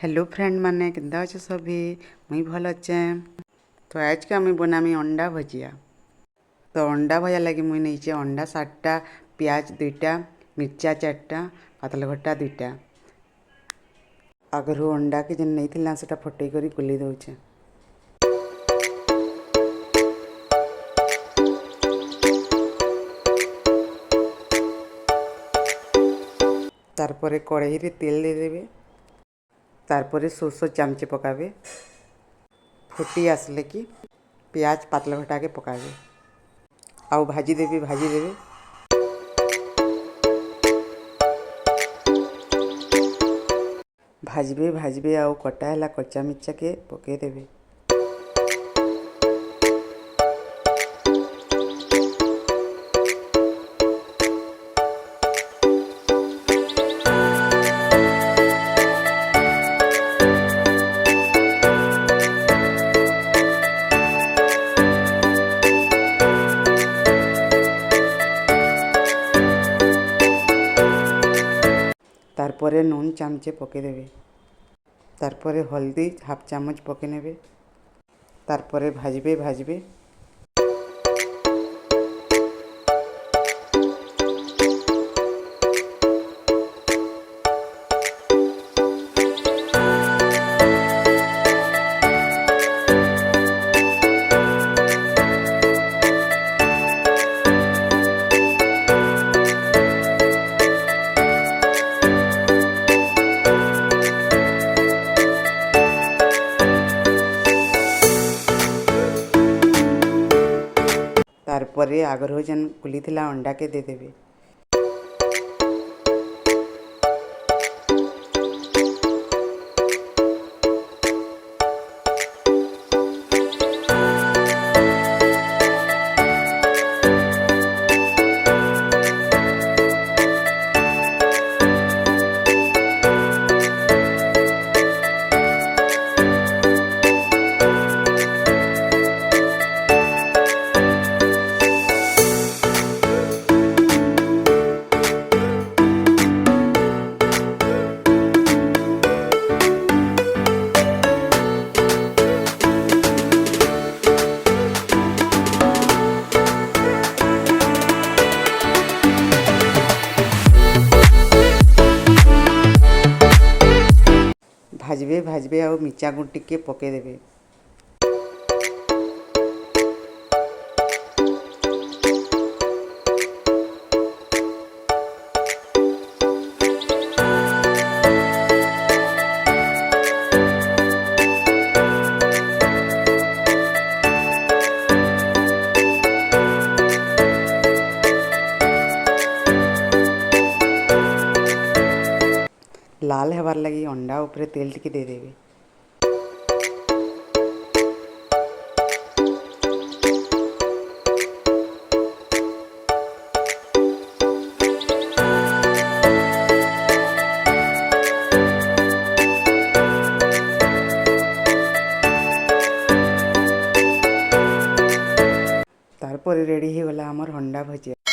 Hello friend माने केंदा अच्छे सभी मुई भल अच्छे। तो आज के मुई बनामी अंडा भजिया। तो अंडा भजा लगी मुई नहीं अंडा 7टा, प्याज 2टा, मिर्चा 4टा, पातलघट्टा 2टा। आगरू अंडा के जेन नहीं थिला सेटा फटई करी गुली दउछे। तारपरे कढ़ाई रे तेल दे देबे। तारपरे सोर्स चामचे पकाबे। फुटी आसले कि प्याज पातलघट्टा के पकाबे आउ भाजी देबे भाजबे आउ कटा है कच्चा मिर्चा के पके देबे। तारपरे नून चामचे पके देबे। तारपरे हल्दी हाफ चामच पके नेबे। तारपरे भाजबे तारपरे आगरू जेन गुली थिला अंडा के दे देबे। भाजबे आउ मिर्चा गुंड टिके पके देबे। लाल हेबार लगी अंडा ऊपर तेल टिके दे देबे। तारपरे रेडी हो गला हमर अंडा भजिया।